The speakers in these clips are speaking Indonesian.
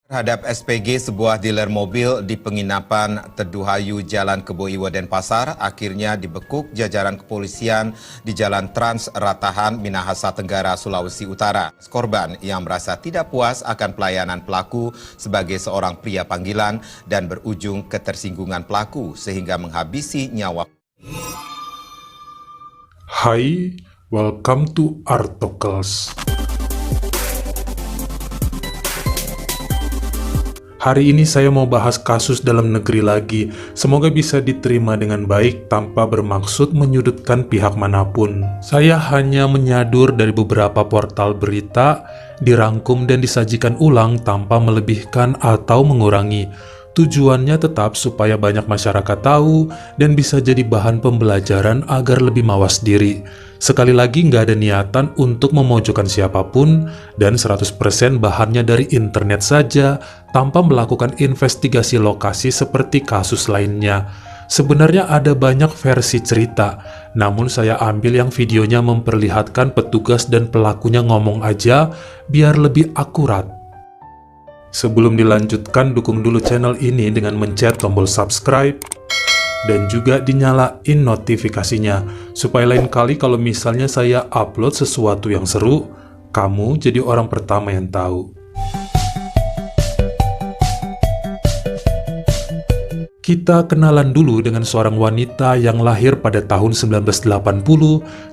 Terhadap SPG, sebuah dealer mobil di penginapan Teduhayu Jalan Kebo Iwo Denpasar akhirnya dibekuk jajaran kepolisian di Jalan Trans Ratahan, Minahasa Tenggara, Sulawesi Utara. Korban yang merasa tidak puas akan pelayanan pelaku sebagai seorang pria panggilan dan berujung ketersinggungan pelaku sehingga menghabisi nyawa. Hai, welcome to Artocles. Hari ini saya mau bahas kasus dalam negeri lagi. Semoga bisa diterima dengan baik tanpa bermaksud menyudutkan pihak manapun. Saya hanya menyadur dari beberapa portal berita, dirangkum dan disajikan ulang tanpa melebihkan atau mengurangi. Tujuannya tetap supaya banyak masyarakat tahu dan bisa jadi bahan pembelajaran agar lebih mawas diri. Sekali lagi nggak ada niatan untuk memojokkan siapapun dan 100% bahannya dari internet saja tanpa melakukan investigasi lokasi seperti kasus lainnya. Sebenarnya ada banyak versi cerita, namun saya ambil yang videonya memperlihatkan petugas dan pelakunya ngomong aja biar lebih akurat. Sebelum dilanjutkan, dukung dulu channel ini dengan mencet tombol subscribe dan juga dinyalain notifikasinya supaya lain kali kalau misalnya saya upload sesuatu yang seru, kamu jadi orang pertama yang tahu. Kita kenalan dulu dengan seorang wanita yang lahir pada tahun 1980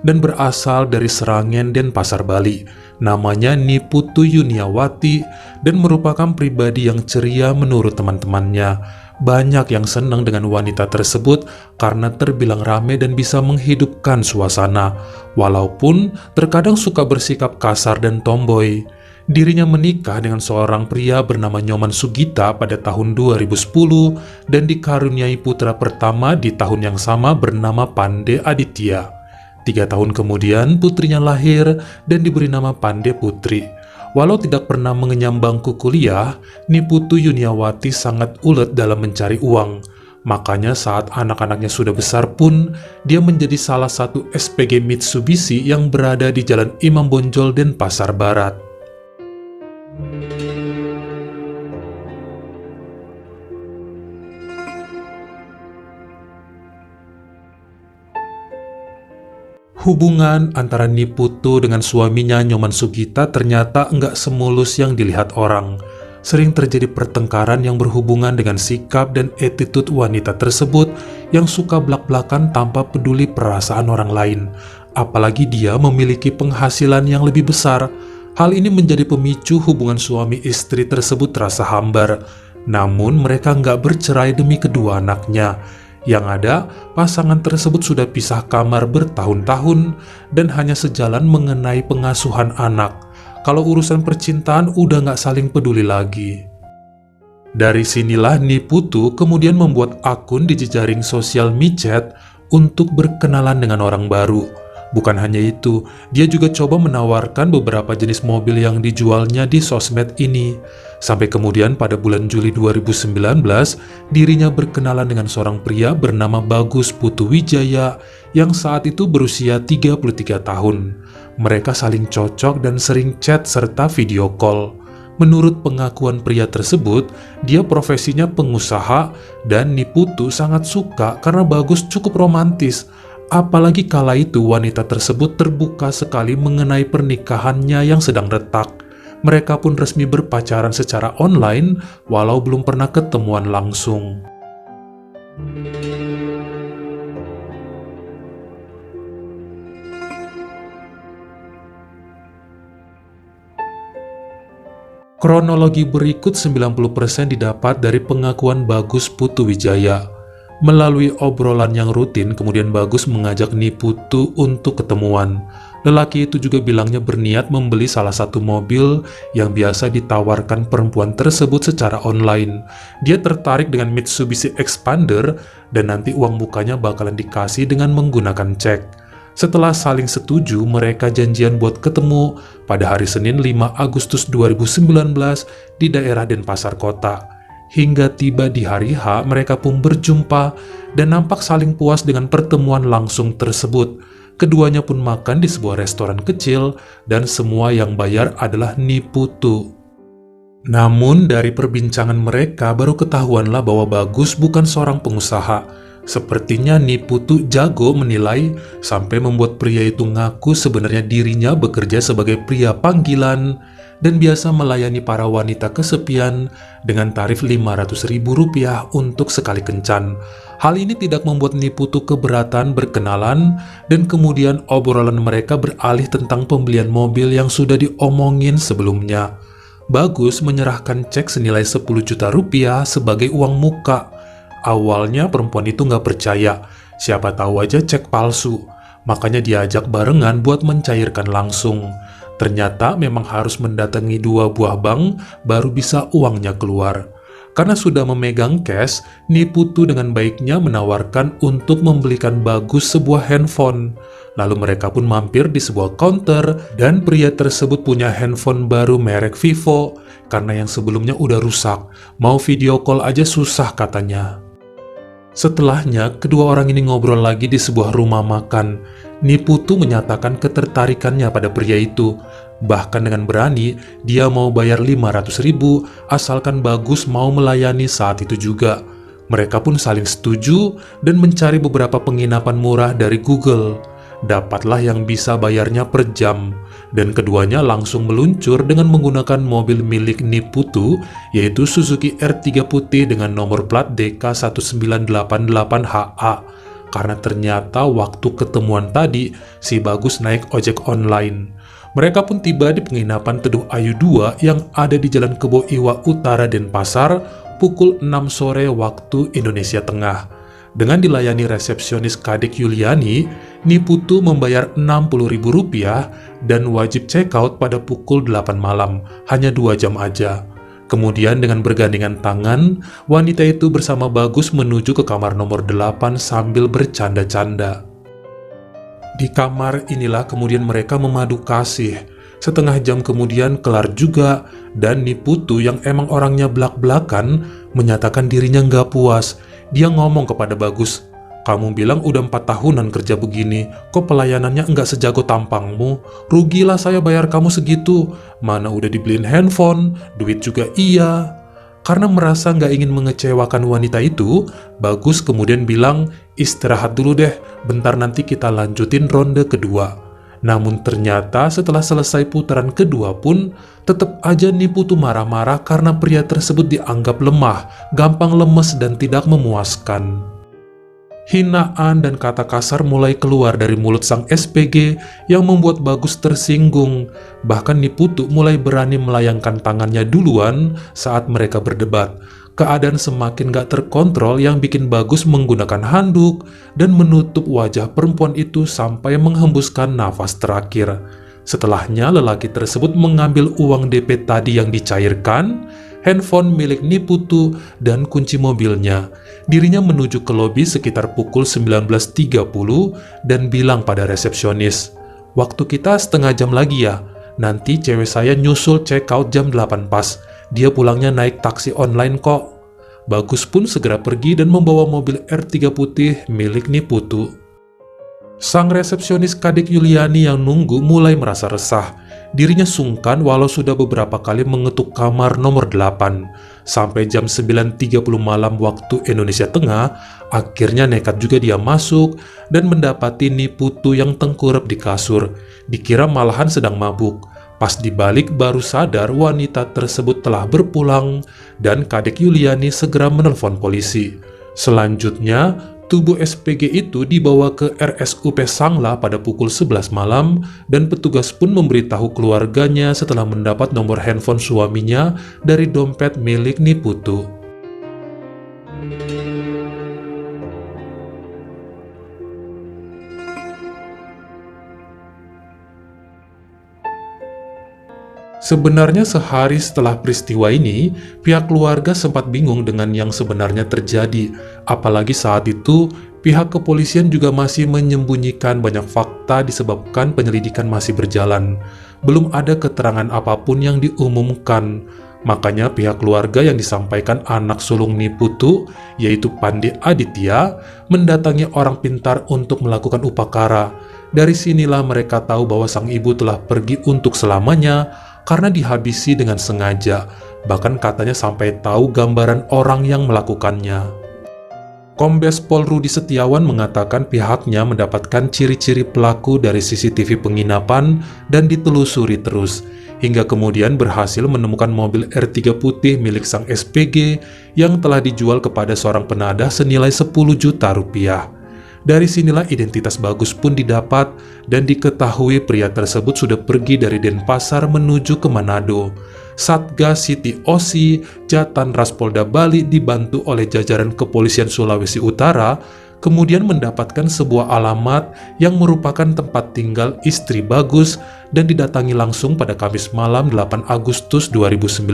dan berasal dari Sragen, Denpasar, Bali. Namanya Niputu Yuniawati dan merupakan pribadi yang ceria menurut teman-temannya. Banyak yang senang dengan wanita tersebut karena terbilang ramai dan bisa menghidupkan suasana, walaupun terkadang suka bersikap kasar dan tomboy. Dirinya menikah dengan seorang pria bernama Nyoman Sugita pada tahun 2010 dan dikaruniai putra pertama di tahun yang sama bernama Pande Aditya. 3 tahun kemudian putrinya lahir dan diberi nama Pande Putri. Walau tidak pernah mengenyam bangku kuliah, Niputu Yuniawati sangat ulet dalam mencari uang. Makanya saat anak-anaknya sudah besar pun, dia menjadi salah satu SPG Mitsubishi yang berada di Jalan Imam Bonjol, Denpasar Barat. Hubungan antara Niputu dengan suaminya Nyoman Sugita ternyata enggak semulus yang dilihat orang. Sering terjadi pertengkaran yang berhubungan dengan sikap dan attitude wanita tersebut yang suka blak-blakan tanpa peduli perasaan orang lain. Apalagi dia memiliki penghasilan yang lebih besar. Hal ini menjadi pemicu hubungan suami istri tersebut terasa hambar. Namun mereka enggak bercerai demi kedua anaknya. Yang ada, pasangan tersebut sudah pisah kamar bertahun-tahun dan hanya sejalan mengenai pengasuhan anak. Kalau urusan percintaan udah nggak saling peduli lagi. Dari sinilah Niputu kemudian membuat akun di jejaring sosial micet untuk berkenalan dengan orang baru. Bukan hanya itu, dia juga coba menawarkan beberapa jenis mobil yang dijualnya di sosmed ini. Sampai kemudian pada bulan Juli 2019, dirinya berkenalan dengan seorang pria bernama Bagus Putu Wijaya yang saat itu berusia 33 tahun. Mereka saling cocok dan sering chat serta video call. Menurut pengakuan pria tersebut, dia profesinya pengusaha dan Niputu sangat suka karena Bagus cukup romantis. Apalagi kala itu wanita tersebut terbuka sekali mengenai pernikahannya yang sedang retak. Mereka pun resmi berpacaran secara online walau belum pernah ketemuan langsung. Kronologi berikut 90% didapat dari pengakuan Bagus Putu Wijaya. Melalui obrolan yang rutin, kemudian Bagus mengajak Niputu untuk ketemuan. Lelaki itu juga bilangnya berniat membeli salah satu mobil yang biasa ditawarkan perempuan tersebut secara online. Dia tertarik dengan Mitsubishi Expander dan nanti uang mukanya bakalan dikasih dengan menggunakan cek. Setelah saling setuju, mereka janjian buat ketemu pada hari Senin 5 Agustus 2019 di daerah Denpasar Kota. Hingga tiba di hari H, mereka pun berjumpa dan nampak saling puas dengan pertemuan langsung tersebut. Keduanya pun makan di sebuah restoran kecil dan semua yang bayar adalah Niputu. Namun dari perbincangan mereka baru ketahuanlah bahwa Bagus bukan seorang pengusaha. Sepertinya Niputu jago menilai sampai membuat pria itu ngaku sebenarnya dirinya bekerja sebagai pria panggilan dan biasa melayani para wanita kesepian dengan tarif Rp500.000 untuk sekali kencan. Hal ini tidak membuat Niputu keberatan berkenalan dan kemudian obrolan mereka beralih tentang pembelian mobil yang sudah diomongin sebelumnya. Bagus menyerahkan cek senilai Rp10 juta sebagai uang muka. Awalnya perempuan itu nggak percaya, siapa tahu aja cek palsu. Makanya diajak barengan buat mencairkan langsung. Ternyata memang harus mendatangi 2 buah bank baru bisa uangnya keluar. Karena sudah memegang cash, Niputu dengan baiknya menawarkan untuk membelikan Bagus sebuah handphone. Lalu mereka pun mampir di sebuah counter dan pria tersebut punya handphone baru merek Vivo karena yang sebelumnya udah rusak. Mau video call aja susah katanya. Setelahnya, kedua orang ini ngobrol lagi di sebuah rumah makan. Niputu menyatakan ketertarikannya pada pria itu. Bahkan dengan berani, dia mau bayar Rp500.000 asalkan Bagus mau melayani saat itu juga. Mereka pun saling setuju dan mencari beberapa penginapan murah dari Google. Dapatlah yang bisa bayarnya per jam. Dan keduanya langsung meluncur dengan menggunakan mobil milik Niputu, yaitu Suzuki R3 putih dengan nomor plat DK1988HA. Karena ternyata waktu ketemuan tadi, si Bagus naik ojek online. Mereka pun tiba di penginapan Teduh Ayu 2 yang ada di Jalan Kebo Iwa Utara, Denpasar, pukul 6 sore waktu Indonesia Tengah. Dengan dilayani resepsionis Kadek Yuliani, Niputu membayar Rp60.000 dan wajib check out pada pukul 8 malam, hanya 2 jam aja. Kemudian dengan bergandengan tangan, wanita itu bersama Bagus menuju ke kamar nomor 8 sambil bercanda-canda. Di kamar inilah kemudian mereka memadu kasih. Setengah jam kemudian kelar juga, dan Niputu yang emang orangnya blak-blakan menyatakan dirinya nggak puas. Dia ngomong kepada Bagus, "Kamu bilang udah 4 tahunan kerja begini, kok pelayanannya nggak sejago tampangmu? Rugilah saya bayar kamu segitu. Mana udah dibeliin handphone, duit juga iya." Karena merasa nggak ingin mengecewakan wanita itu, Bagus kemudian bilang, "Istirahat dulu deh, bentar nanti kita lanjutin ronde kedua." Namun ternyata setelah selesai putaran kedua pun, tetap aja Niputu marah-marah karena pria tersebut dianggap lemah, gampang lemes dan tidak memuaskan. Hinaan dan kata kasar mulai keluar dari mulut sang SPG yang membuat Bagus tersinggung. Bahkan Niputu mulai berani melayangkan tangannya duluan saat mereka berdebat. Keadaan semakin gak terkontrol yang bikin Bagus menggunakan handuk dan menutup wajah perempuan itu sampai menghembuskan nafas terakhir. Setelahnya lelaki tersebut mengambil uang DP tadi yang dicairkan, handphone milik Niputu, dan kunci mobilnya. Dirinya menuju ke lobi sekitar pukul 19.30 dan bilang pada resepsionis, "Waktu kita setengah jam lagi ya, nanti cewek saya nyusul check out jam 8 pas. Dia pulangnya naik taksi online kok." Bagus pun segera pergi dan membawa mobil R3 putih milik Niputu. Sang resepsionis Kadek Yuliani yang nunggu mulai merasa resah. Dirinya sungkan walau sudah beberapa kali mengetuk kamar nomor 8. Sampai jam 9.30 malam waktu Indonesia Tengah, akhirnya nekat juga dia masuk dan mendapati Niputu yang tengkurap di kasur. Dikira malahan sedang mabuk. Pas dibalik baru sadar wanita tersebut telah berpulang dan Kadek Yuliani segera menelpon polisi. Selanjutnya, tubuh SPG itu dibawa ke RSUP Sangla pada pukul 11 malam dan petugas pun memberitahu keluarganya setelah mendapat nomor handphone suaminya dari dompet milik Niputu. Sebenarnya sehari setelah peristiwa ini, pihak keluarga sempat bingung dengan yang sebenarnya terjadi. Apalagi saat itu, pihak kepolisian juga masih menyembunyikan banyak fakta disebabkan penyelidikan masih berjalan. Belum ada keterangan apapun yang diumumkan. Makanya pihak keluarga yang disampaikan anak sulung Niputu, yaitu Pandi Aditya, mendatangi orang pintar untuk melakukan upakara. Dari sinilah mereka tahu bahwa sang ibu telah pergi untuk selamanya, karena dihabisi dengan sengaja. bahkan katanya sampai tahu gambaran orang yang melakukannya. Kombes Pol Rudi Setiawan mengatakan pihaknya mendapatkan ciri-ciri pelaku dari CCTV penginapan dan ditelusuri terus, hingga kemudian berhasil menemukan mobil R3 putih milik sang SPG yang telah dijual kepada seorang penadah senilai 10 juta rupiah. Dari sinilah identitas Bagus pun didapat dan diketahui pria tersebut sudah pergi dari Denpasar menuju ke Manado. Satgas Siti Osi Jatan Ras Polda Bali dibantu oleh jajaran kepolisian Sulawesi Utara kemudian mendapatkan sebuah alamat yang merupakan tempat tinggal istri Bagus dan didatangi langsung pada Kamis malam 8 Agustus 2019.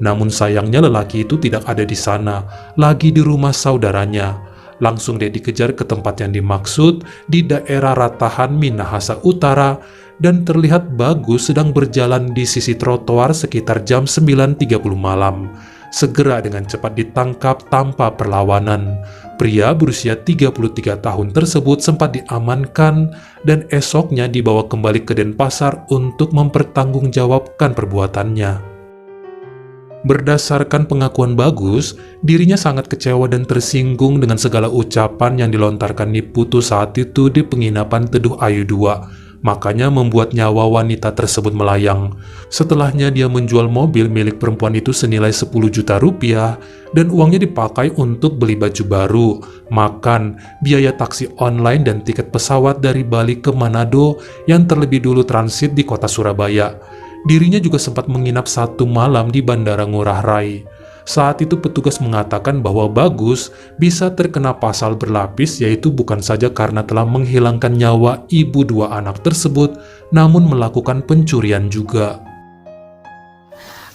Namun sayangnya lelaki itu tidak ada di sana, lagi di rumah saudaranya. Langsung dia dikejar ke tempat yang dimaksud di daerah Ratahan, Minahasa Utara, dan terlihat Bagus sedang berjalan di sisi trotoar sekitar jam 9.30 malam. Segera dengan cepat ditangkap tanpa perlawanan. Pria berusia 33 tahun tersebut sempat diamankan dan esoknya dibawa kembali ke Denpasar untuk mempertanggungjawabkan perbuatannya. Berdasarkan pengakuan Bagus, dirinya sangat kecewa dan tersinggung dengan segala ucapan yang dilontarkan Niputu saat itu di penginapan Teduh Ayu 2. Makanya membuat nyawa wanita tersebut melayang. Setelahnya dia menjual mobil milik perempuan itu senilai 10 juta rupiah dan uangnya dipakai untuk beli baju baru, makan, biaya taksi online dan tiket pesawat dari Bali ke Manado yang terlebih dulu transit di kota Surabaya. Dirinya juga sempat menginap 1 malam di Bandara Ngurah Rai. Saat itu petugas mengatakan bahwa Bagus bisa terkena pasal berlapis, yaitu bukan saja karena telah menghilangkan nyawa ibu 2 anak tersebut, namun melakukan pencurian juga.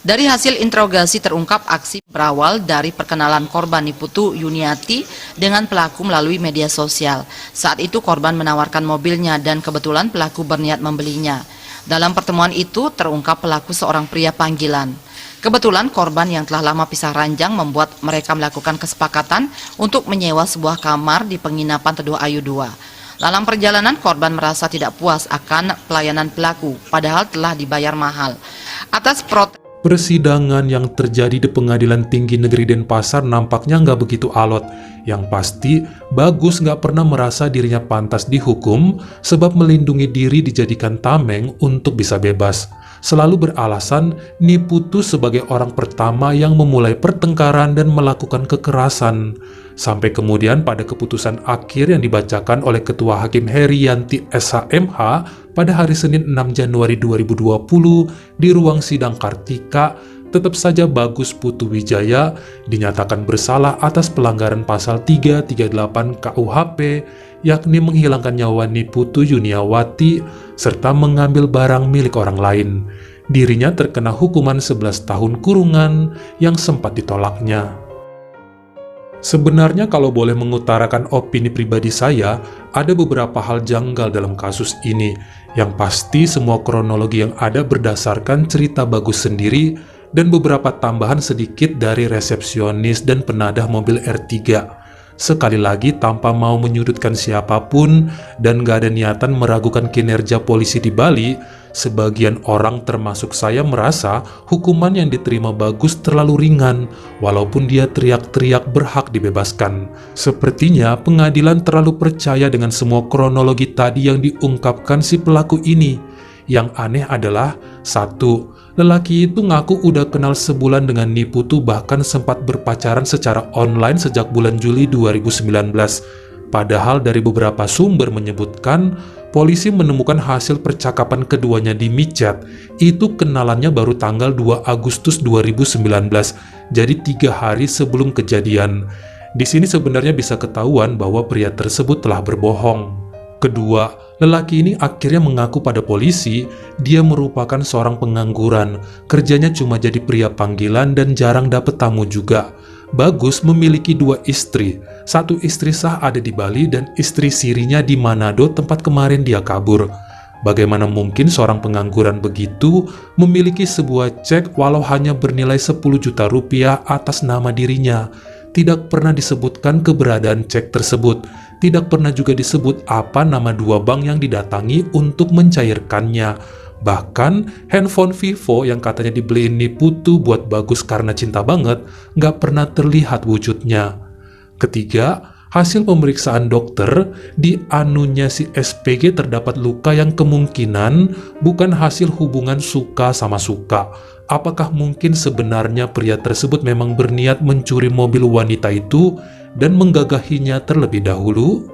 Dari hasil interogasi terungkap aksi berawal dari perkenalan korban Niputu Yuniati dengan pelaku melalui media sosial. Saat itu korban menawarkan mobilnya dan kebetulan pelaku berniat membelinya. Dalam pertemuan itu terungkap pelaku seorang pria panggilan. Kebetulan korban yang telah lama pisah ranjang membuat mereka melakukan kesepakatan untuk menyewa sebuah kamar di penginapan Teduh Ayu 2. Dalam perjalanan korban merasa tidak puas akan pelayanan pelaku, padahal telah dibayar mahal. Atas protes Persidangan yang terjadi di Pengadilan Tinggi Negeri Denpasar nampaknya nggak begitu alot. Yang pasti, Bagus nggak pernah merasa dirinya pantas dihukum sebab melindungi diri dijadikan tameng untuk bisa bebas. Selalu beralasan Niputu sebagai orang pertama yang memulai pertengkaran dan melakukan kekerasan. Sampai kemudian pada keputusan akhir yang dibacakan oleh Ketua Hakim Herianti SHMH pada hari Senin 6 Januari 2020 di ruang sidang Kartika, tetap saja Bagus Putu Wijaya dinyatakan bersalah atas pelanggaran pasal 338 KUHP, yakni menghilangkan nyawa Niputu Yuniawati serta mengambil barang milik orang lain. Dirinya terkena hukuman 11 tahun kurungan yang sempat ditolaknya. Sebenarnya kalau boleh mengutarakan opini pribadi saya, ada beberapa hal janggal dalam kasus ini. Yang pasti semua kronologi yang ada berdasarkan cerita Bagus sendiri dan beberapa tambahan sedikit dari resepsionis dan penadah mobil R3. Sekali lagi tanpa mau menyudutkan siapapun dan gak ada niatan meragukan kinerja polisi di Bali, sebagian orang termasuk saya merasa hukuman yang diterima Bagus terlalu ringan, walaupun dia teriak-teriak berhak dibebaskan. Sepertinya pengadilan terlalu percaya dengan semua kronologi tadi yang diungkapkan si pelaku ini. Yang aneh adalah, 1. Lelaki itu ngaku udah kenal sebulan dengan Niputu, bahkan sempat berpacaran secara online sejak bulan Juli 2019. Padahal dari beberapa sumber menyebutkan, polisi menemukan hasil percakapan keduanya di micet. Itu kenalannya baru tanggal 2 Agustus 2019, jadi 3 hari sebelum kejadian. Di sini sebenarnya bisa ketahuan bahwa pria tersebut telah berbohong. Kedua, lelaki ini akhirnya mengaku pada polisi dia merupakan seorang pengangguran, kerjanya cuma jadi pria panggilan dan jarang dapat tamu juga. Bagus memiliki 2 istri, 1 istri sah ada di Bali dan istri sirinya di Manado tempat kemarin dia kabur. Bagaimana mungkin seorang pengangguran begitu memiliki sebuah cek walau hanya bernilai 10 juta rupiah atas nama dirinya? Tidak pernah disebutkan keberadaan cek tersebut. Tidak pernah juga disebut apa nama 2 bank yang didatangi untuk mencairkannya. Bahkan handphone Vivo yang katanya dibeliin Niputu buat Bagus karena cinta banget, nggak pernah terlihat wujudnya. Ketiga, hasil pemeriksaan dokter, di anunya si SPG terdapat luka yang kemungkinan bukan hasil hubungan suka sama suka. Apakah mungkin sebenarnya pria tersebut memang berniat mencuri mobil wanita itu dan menggagahinya terlebih dahulu?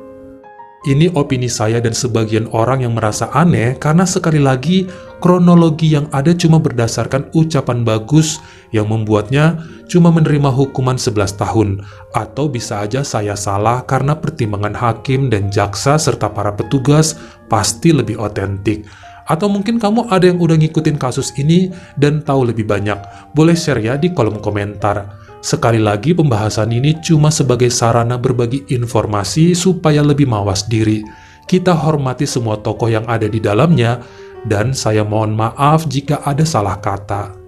Ini opini saya dan sebagian orang yang merasa aneh karena sekali lagi kronologi yang ada cuma berdasarkan ucapan Bagus yang membuatnya cuma menerima hukuman 11 tahun. Atau bisa aja saya salah karena pertimbangan hakim dan jaksa serta para petugas pasti lebih otentik. Atau mungkin kamu ada yang udah ngikutin kasus ini dan tahu lebih banyak. Boleh share ya di kolom komentar. Sekali lagi pembahasan ini cuma sebagai sarana berbagi informasi supaya lebih mawas diri. Kita hormati semua tokoh yang ada di dalamnya dan saya mohon maaf jika ada salah kata.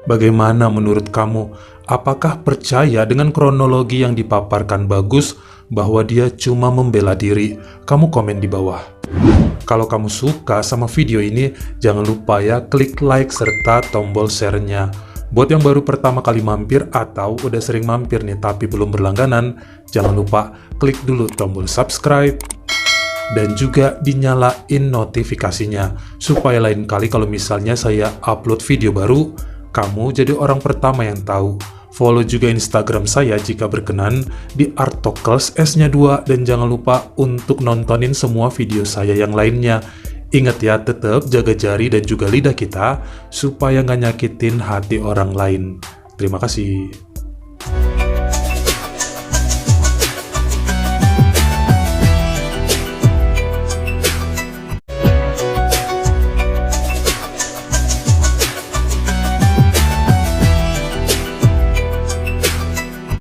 Bagaimana menurut kamu? Apakah percaya dengan kronologi yang dipaparkan Bagus bahwa dia cuma membela diri? Kamu komen di bawah. Kalau kamu suka sama video ini, jangan lupa ya klik like serta tombol share-nya. Buat yang baru pertama kali mampir atau udah sering mampir nih tapi belum berlangganan, jangan lupa klik dulu tombol subscribe dan juga dinyalain notifikasinya supaya lain kali kalau misalnya saya upload video baru, kamu jadi orang pertama yang tahu. Follow juga Instagram saya jika berkenan di Artokels S-nya 2 dan jangan lupa untuk nontonin semua video saya yang lainnya. Ingat ya, tetap jaga jari dan juga lidah kita supaya nggak nyakitin hati orang lain. Terima kasih.